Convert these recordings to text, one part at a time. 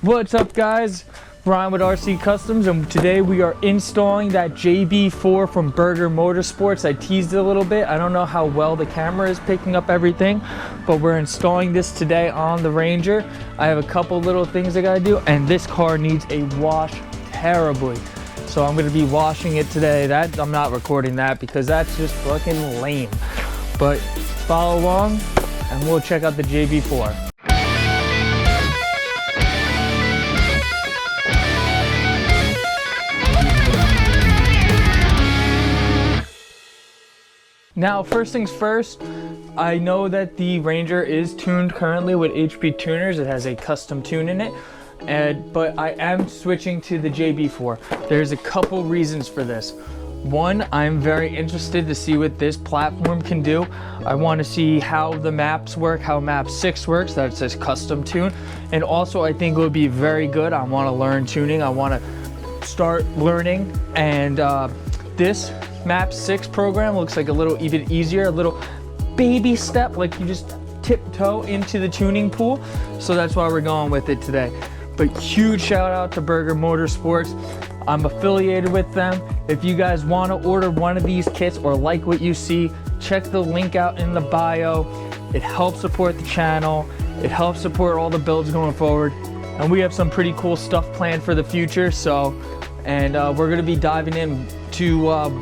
What's up, guys? Ryan with RC Customs, and today we are installing that JB4 from Burger Motorsports. I teased it a little bit. I don't know how well the camera is picking up everything, but we're installing this today on the Ranger. I have a couple little things I gotta do, and this car needs a wash terribly. So I'm gonna be washing it today. I'm not recording that because that's just fucking lame. But follow along and we'll check out the JB4. Now, first things first, I know that the Ranger is tuned currently with HP tuners. It has a custom tune in it, but I am switching to the JB4. There's a couple reasons for this. One, I'm very interested to see what this platform can do. I want to see how the maps work, how map 6 works, that it says custom tune. And also, I think it would be very good. I want to learn tuning. I want to start learning, and this map 6 program looks like a little even easier, a little baby step, like you just tiptoe into the tuning pool. So that's why we're going with it today. But huge shout out to Burger Motorsports. I'm affiliated with them. If you guys want to order one of these kits or like what you see, check the link out in the bio. It helps support the channel. It helps support all the builds going forward. And we have some pretty cool stuff planned for the future. And we're going to be diving in to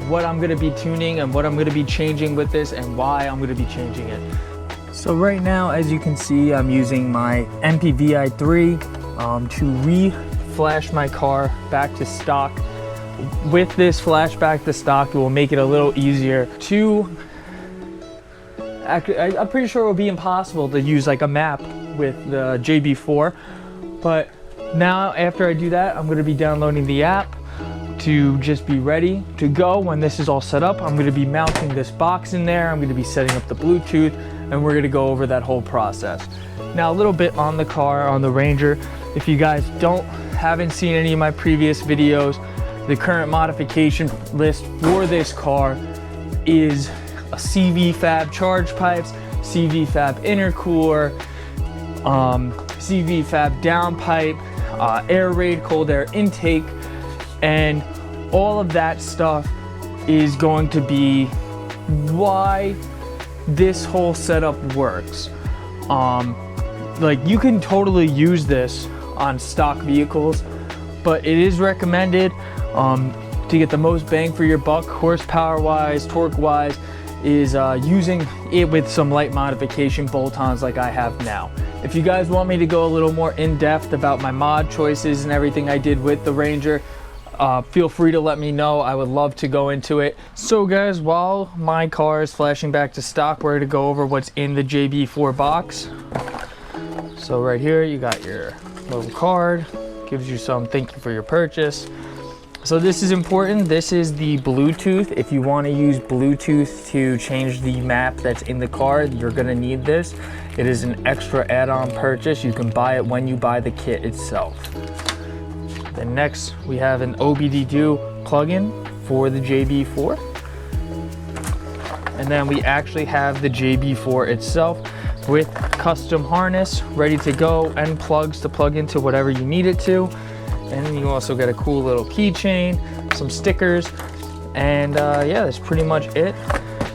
what I'm going to be tuning and what I'm going to be changing with this and why I'm going to be changing it. So right now, as you can see, I'm using my MPVI3 to re-flash my car back to stock. With this flashback to stock, it will make it a little easier to... I'm pretty sure it will be impossible to use like a map with the JB4, but now after I do that, I'm going to be downloading the app to just be ready to go. When this is all set up, I'm going to be mounting this box in there. I'm going to be setting up the Bluetooth, and we're going to go over that whole process. Now, a little bit on the car, on the Ranger. If you guys haven't seen any of my previous videos, the current modification list for this car is a CVFab charge pipes, CVFab intercooler, CVFab downpipe, air raid, cold air intake, and all of that stuff is going to be why this whole setup works. Like, you can totally use this on stock vehicles, but it is recommended to get the most bang for your buck, horsepower wise, torque wise, is using it with some light modification bolt-ons like I have now. If you guys want me to go a little more in-depth about my mod choices and everything I did with the Ranger, feel free to let me know. I would love to go into it. So guys, while my car is flashing back to stock, we're going to go over what's in the JB4 box. So right here, you got your little card, gives you some thank you for your purchase. So this is important. This is the Bluetooth. If you want to use Bluetooth to change the map that's in the car, you're going to need this. It is an extra add-on purchase. You can buy it when you buy the kit itself. Then next, we have an OBD2 plugin for the JB4. And then we actually have the JB4 itself with custom harness ready to go and plugs to plug into whatever you need it to. And you also get a cool little keychain, some stickers, and yeah, that's pretty much it.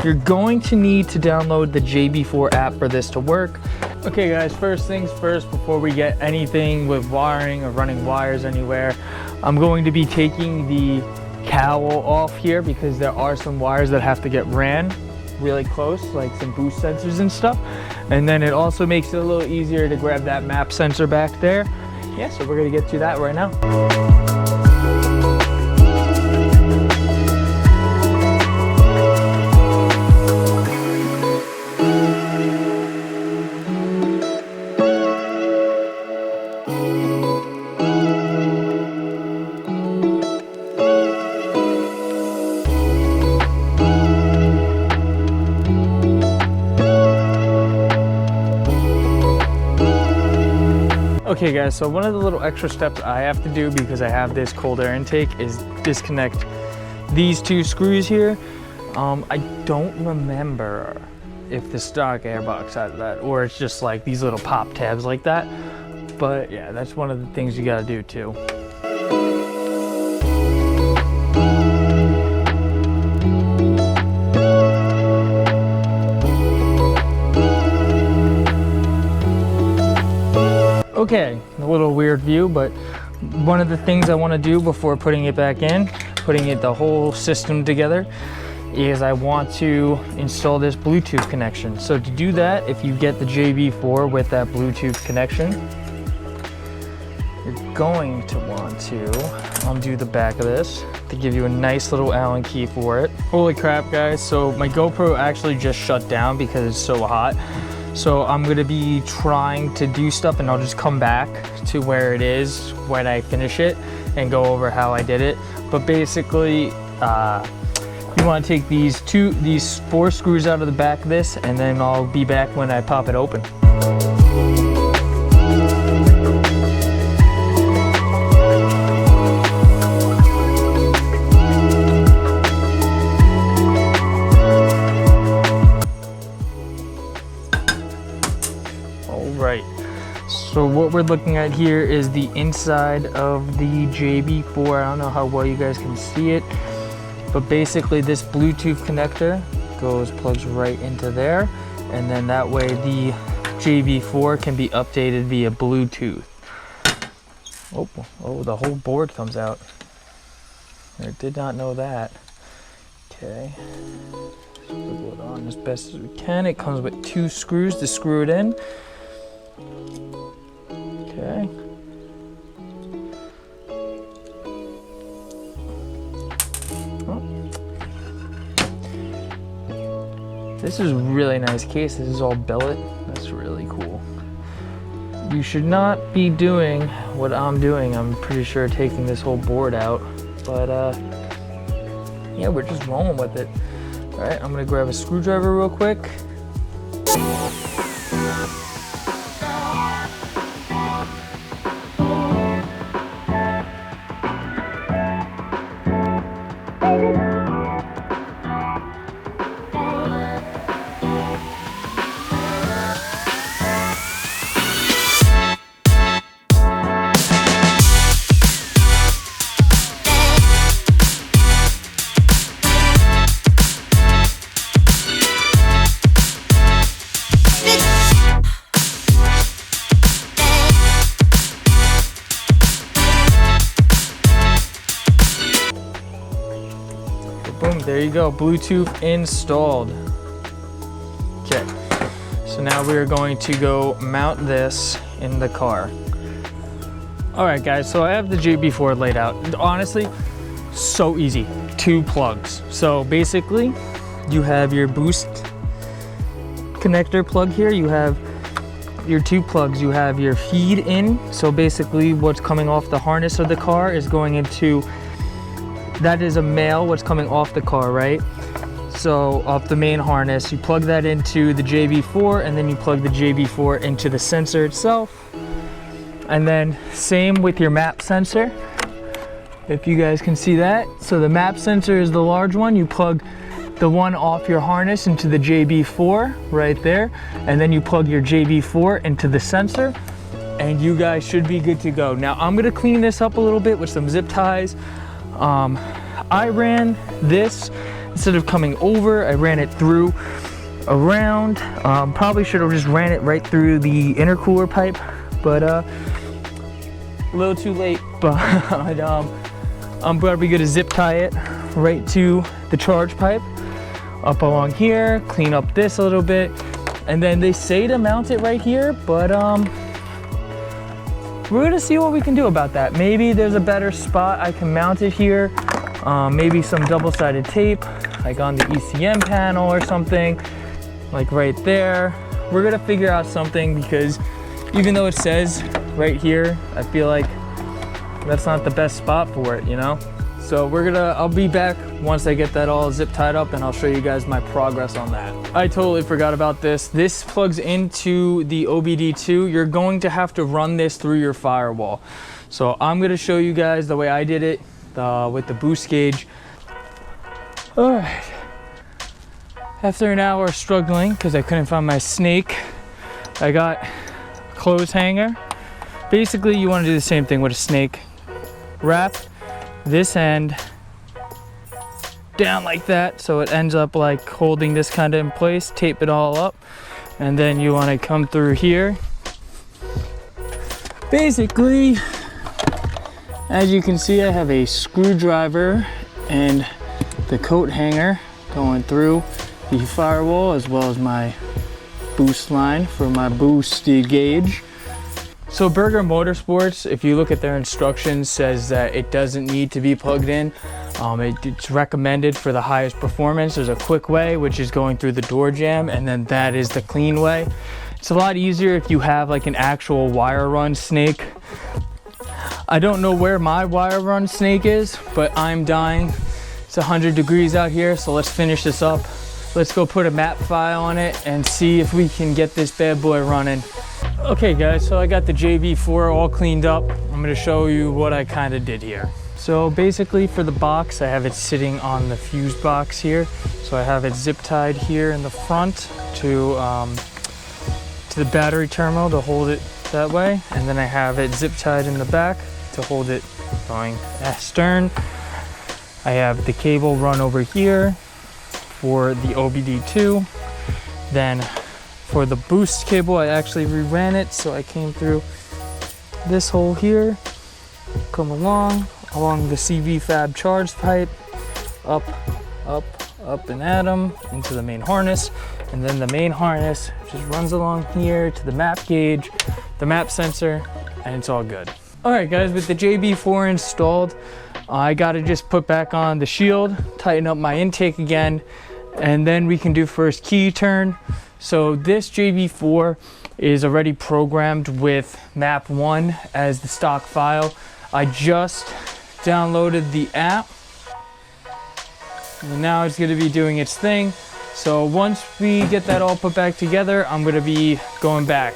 You're going to need to download the JB4 app for this to work. Okay guys, first things first, before we get anything with wiring or running wires anywhere, I'm going to be taking the cowl off here because there are some wires that have to get ran really close, like some boost sensors and stuff. And then it also makes it a little easier to grab that map sensor back there. Yeah, so we're gonna get to that right now. Okay guys, so one of the little extra steps I have to do because I have this cold air intake is disconnect these two screws here. I don't remember if the stock airbox had that or it's just like these little pop tabs like that. but yeah, that's one of the things you gotta do too. Okay, a little weird view, but one of the things I want to do before putting it back in, putting it the whole system together, is I want to install this Bluetooth connection. So to do that, if you get the JB4 with that Bluetooth connection, you're going to want to undo the back of this to give you a nice little Allen key for it. Holy crap, guys. So my GoPro actually just shut down because it's so hot. So I'm gonna be trying to do stuff and I'll just come back to where it is when I finish it and go over how I did it. But basically, you wanna take these 4 screws out of the back of this, and then I'll be back when I pop it open. So what we're looking at here is the inside of the JB4. I don't know how well you guys can see it, but basically this Bluetooth connector plugs right into there, and then that way the JB4 can be updated via Bluetooth. Oh, the whole board comes out. I did not know that. Okay, so we'll put it on as best as we can. It comes with 2 screws to screw it in. Okay. This is a really nice case. This is all billet. That's really cool. You should not be doing what I'm doing. I'm pretty sure taking this whole board out, but yeah, we're just rolling with it. All right, I'm gonna grab a screwdriver real quick. Boom, there you go, Bluetooth installed. Okay, so now we are going to go mount this in the car. All right, guys, so I have the JB4 laid out. Honestly, so easy, 2 plugs. So basically, you have your boost connector plug here. You have your 2 plugs. You have your feed in. So basically, what's coming off the harness of the car is going into, that is a male, what's coming off the car, right? So off the main harness, you plug that into the JB4, and then you plug the JB4 into the sensor itself. And then same with your map sensor, if you guys can see that. So the map sensor is the large one. You plug the one off your harness into the JB4 right there, and then you plug your JB4 into the sensor, and you guys should be good to go. Now I'm gonna clean this up a little bit with some zip ties. I ran this, instead of coming over, I ran it through around. Probably should have just ran it right through the intercooler pipe, but a little too late. But I'm probably gonna zip tie it right to the charge pipe up along here, clean up this a little bit, and then they say to mount it right here, but we're gonna see what we can do about that. Maybe there's a better spot I can mount it here. Maybe some double-sided tape, like on the ECM panel or something, like right there. We're gonna figure out something, because even though it says right here, I feel like that's not the best spot for it, you know? So I'll be back once I get that all zip tied up, and I'll show you guys my progress on that. I totally forgot about this. This plugs into the OBD2. You're going to have to run this through your firewall. So I'm gonna show you guys the way I did it with the boost gauge. All right. After an hour of struggling, because I couldn't find my snake, I got a clothes hanger basically you want to do the same thing with a snake. Wrap this end down like that so it ends up like holding this kind of in place. Tape it all up, and then you want to come through here. Basically, as you can see, I have a screwdriver and the coat hanger going through the firewall, as well as my boost line for my boosted gauge. So Burger Motorsports, if you look at their instructions, says that it doesn't need to be plugged in. It's recommended for the highest performance. There's a quick way, which is going through the door jamb, and then that is the clean way. It's a lot easier if you have like an actual wire run snake. I don't know where my wire run snake is, but I'm dying. It's 100 degrees out here, so let's finish this up. Let's go put a map file on it and see if we can get this bad boy running. Okay guys, so I got the JB4 all cleaned up. I'm gonna show you what I kind of did here. So basically for the box, I have it sitting on the fuse box here. So I have it zip tied here in the front to the battery terminal to hold it that way. And then I have it zip tied in the back to hold it going astern. I have the cable run over here for the OBD2. Then for the boost cable, I actually reran it, so I came through this hole here, come along the CVFab charge pipe, up and at them into the main harness, and then the main harness just runs along here to the map gauge, the map sensor, and it's all good. All right guys, with the JB4 installed, I gotta just put back on the shield, tighten up my intake again, and then we can do first key turn. So this JB4 is already programmed with map 1 as the stock file. I just downloaded the app, and now it's gonna be doing its thing. So once we get that all put back together, I'm gonna be going back.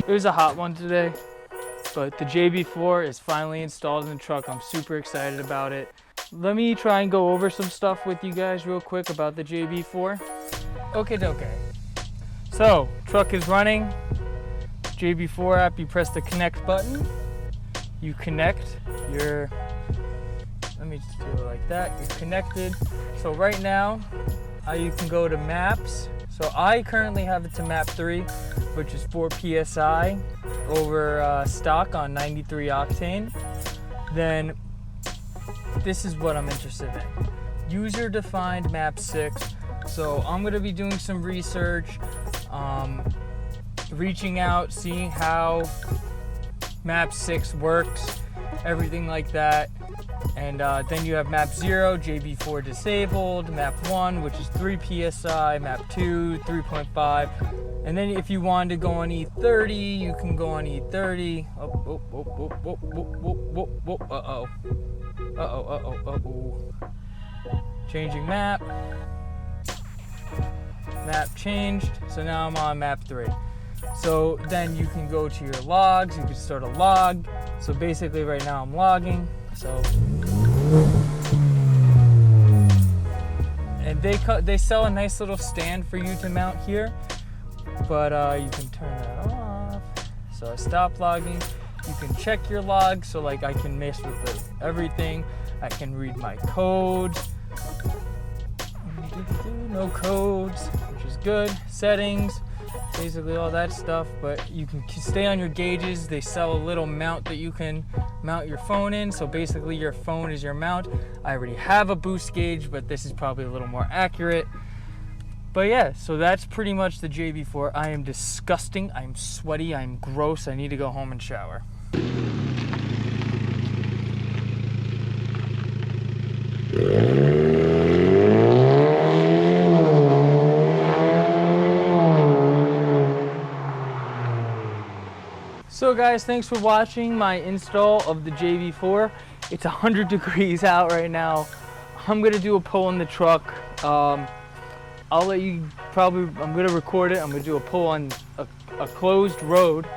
It was a hot one today, but the JB4 is finally installed in the truck. I'm super excited about it. Let me try and go over some stuff with you guys real quick about the JB4. Okay. So, truck is running. JB4 app, you press the connect button. You connect your, let me just do it like that. You're connected. So right now, you can go to maps. So I currently have it to map 3, which is 4 PSI over stock on 93 octane. Then this is what I'm interested in. User defined map 6. So I'm gonna be doing some research, reaching out, seeing how map 6 works, everything like that. And then you have map 0, JB4 disabled, map 1, which is 3 PSI, map 2, 3.5. And then if you wanted to go on E30, you can go on E30. Changing map. Map changed, so now I'm on map 3. So then you can go to your logs, you can start a log. So basically right now I'm logging. So, and they sell a nice little stand for you to mount here, but you can turn that off. So I stop logging. You can check your logs, so like I can mess with everything. I can read my codes. No codes, which is good. Settings, basically all that stuff, but you can stay on your gauges. They sell a little mount that you can mount your phone in, so basically your phone is your mount. I already have a boost gauge, but this is probably a little more accurate. But yeah, so that's pretty much the JB4. I am disgusting, I'm sweaty, I'm gross, I need to go home and shower. So guys, thanks for watching my install of the JB4. It's 100 degrees out right now. I'm gonna do a pull in the truck. I'll let you I'm gonna record it. I'm gonna do a pull on a closed road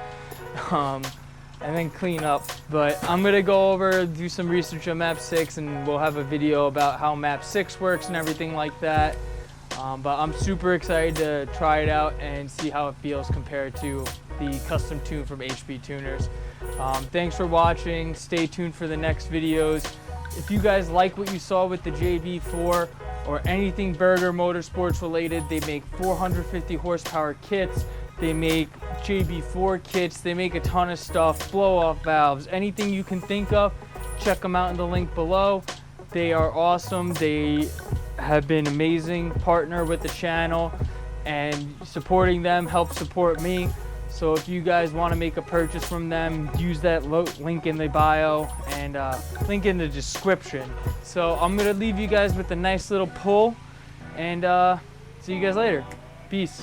and then clean up. But I'm gonna go over, do some research on map 6, and we'll have a video about how map 6 works and everything like that. But I'm super excited to try it out and see how it feels compared to the custom tune from HB Tuners. Thanks for watching. Stay tuned for the next videos. If you guys like what you saw with the JB4 or anything Burger Motorsports related, they make 450 horsepower kits. They make JB4 kits. They make a ton of stuff, blow-off valves, anything you can think of. Check them out in the link below. They are awesome. They have been an amazing partner with the channel, and supporting them helps support me. So if you guys want to make a purchase from them, use that link in the bio and link in the description. So I'm going to leave you guys with a nice little pull, and see you guys later. Peace.